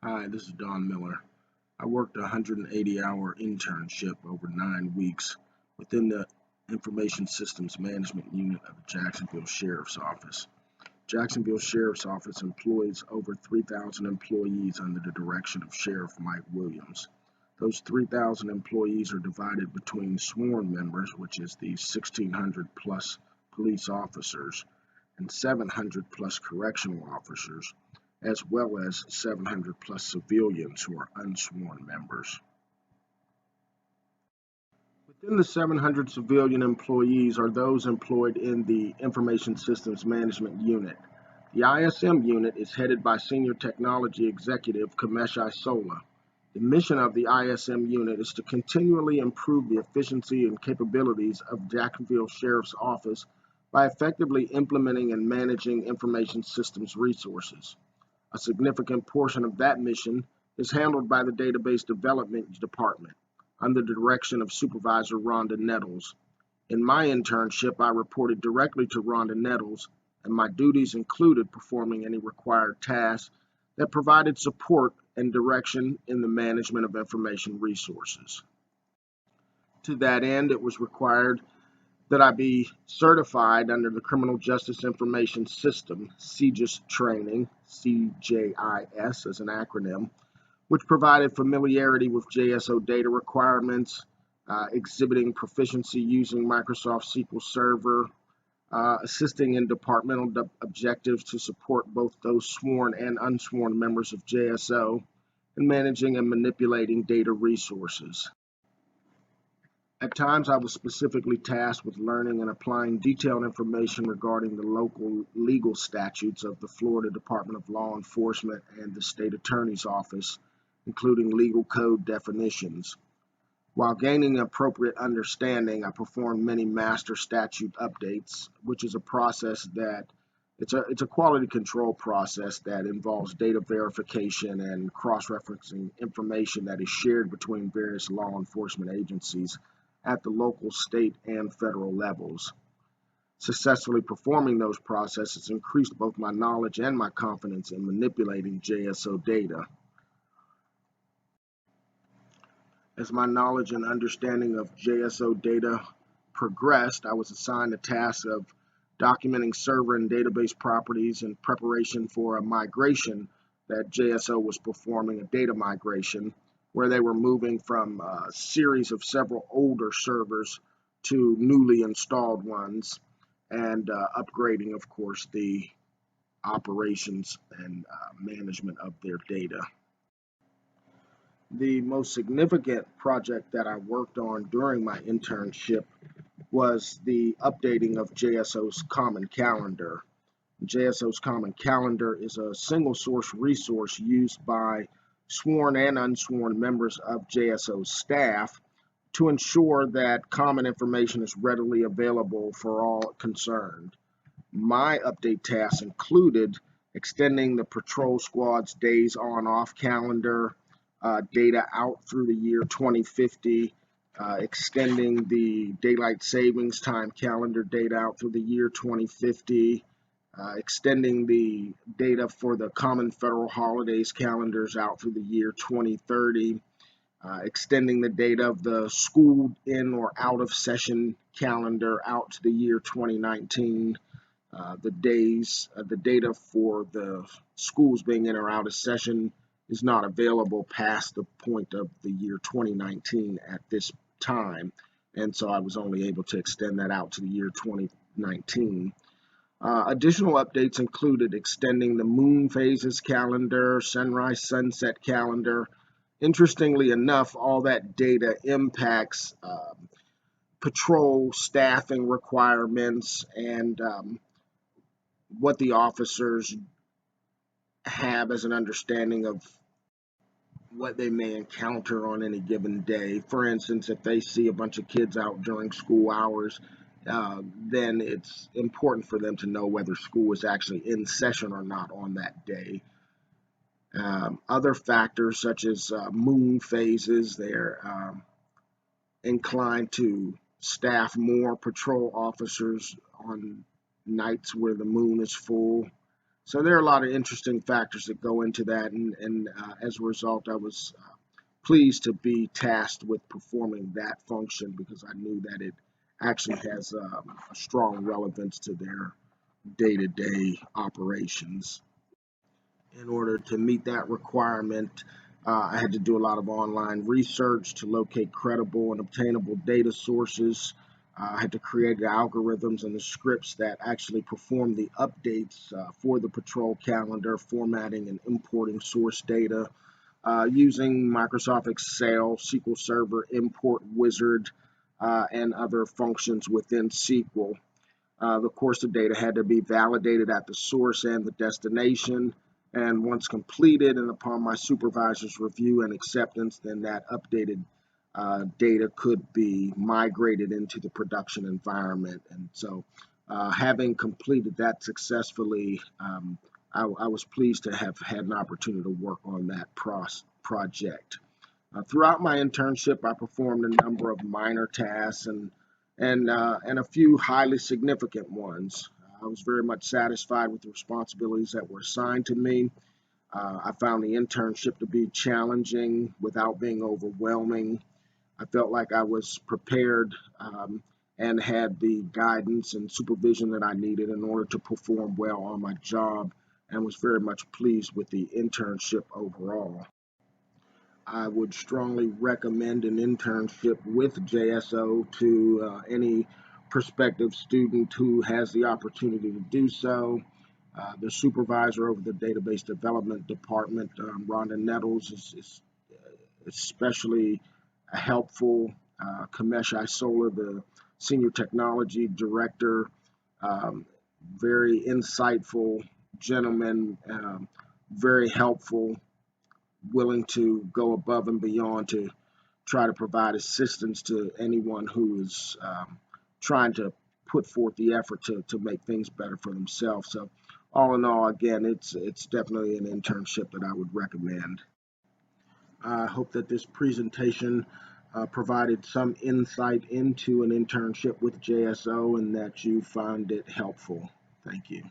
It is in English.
Hi, this is Don Miller. I worked a 180-hour internship over 9 weeks within the Information Systems Management Unit of the Jacksonville Sheriff's Office. Jacksonville Sheriff's Office employs over 3,000 employees under the direction of Sheriff Mike Williams. Those 3,000 employees are divided between sworn members, which is the 1,600 plus police officers, and 700 plus correctional officers, as well as 700 plus civilians who are unsworn members. Within the 700 civilian employees are those employed in the Information Systems Management Unit. The ISM unit is headed by Senior Technology Executive Kamesh Isola. The mission of the ISM unit is to continually improve the efficiency and capabilities of Jacksonville Sheriff's Office by effectively implementing and managing information systems resources. A significant portion of that mission is handled by the Database Development Department under the direction of Supervisor Rhonda Nettles. In my internship, I reported directly to Rhonda Nettles, and my duties included performing any required tasks that provided support and direction in the management of information resources. To that end, it was required that I be certified under the Criminal Justice Information System CJIS training, CJIS as an acronym, which provided familiarity with JSO data requirements, exhibiting proficiency using Microsoft SQL Server, assisting in departmental objectives to support both those sworn and unsworn members of JSO, and managing and manipulating data resources. At times, I was specifically tasked with learning and applying detailed information regarding the local legal statutes of the Florida Department of Law Enforcement and the State Attorney's Office, including legal code definitions. While gaining appropriate understanding, I performed many master statute updates, which is a process that it's a quality control process that involves data verification and cross-referencing information that is shared between various law enforcement agencies at the local, state, and federal levels. Successfully performing those processes increased both my knowledge and my confidence in manipulating JSO data. As my knowledge and understanding of JSO data progressed, I was assigned the task of documenting server and database properties in preparation for a migration that JSO was performing, a data migration, where they were moving from a series of several older servers to newly installed ones, and upgrading, of course, the operations and management of their data. The most significant project that I worked on during my internship was the updating of JSO's Common Calendar. JSO's Common Calendar is a single source resource used by sworn and unsworn members of JSO's staff to ensure that common information is readily available for all concerned. My update tasks included extending the patrol squad's days on-off calendar data out through the year 2050, extending the daylight savings time calendar data out through the year 2050, extending the data for the common federal holidays calendars out through the year 2030, extending the data of the school in or out of session calendar out to the year 2019, the data for the schools being in or out of session is not available past the point of the year 2019 at this time, and so I was only able to extend that out to the year 2019. Additional updates included extending the moon phases calendar, sunrise sunset calendar. Interestingly enough, all that data impacts patrol staffing requirements and what the officers have as an understanding of what they may encounter on any given day. For instance, if they see a bunch of kids out during school hours, then it's important for them to know whether school is actually in session or not on that day. Other factors such as moon phases, they're inclined to staff more patrol officers on nights where the moon is full. So there are a lot of interesting factors that go into that, and as a result, I was pleased to be tasked with performing that function because I knew that it actually has a strong relevance to their day-to-day operations. In order to meet that requirement, I had to do a lot of online research to locate credible and obtainable data sources. I had to create the algorithms and the scripts that actually perform the updates for the patrol calendar, formatting and importing source data using Microsoft Excel, SQL Server, Import Wizard, and other functions within SQL. Of course, the data had to be validated at the source and the destination. And once completed, and upon my supervisor's review and acceptance, then that updated data could be migrated into the production environment. And so, having completed that successfully, I was pleased to have had an opportunity to work on that project. Throughout my internship, I performed a number of minor tasks and a few highly significant ones. I was very much satisfied with the responsibilities that were assigned to me. I found the internship to be challenging without being overwhelming. I felt like I was prepared and had the guidance and supervision that I needed in order to perform well on my job, and was very much pleased with the internship overall. I would strongly recommend an internship with JSO to any prospective student who has the opportunity to do so. The supervisor over the database development department, Rhonda Nettles, is especially helpful. Kamesh Isola, the senior technology director, um, very insightful gentleman, very helpful, willing to go above and beyond to try to provide assistance to anyone who is trying to put forth the effort to make things better for themselves. So, all in all, again, it's definitely an internship that I would recommend. I hope that this presentation provided some insight into an internship with JSO and that you find it helpful. Thank you.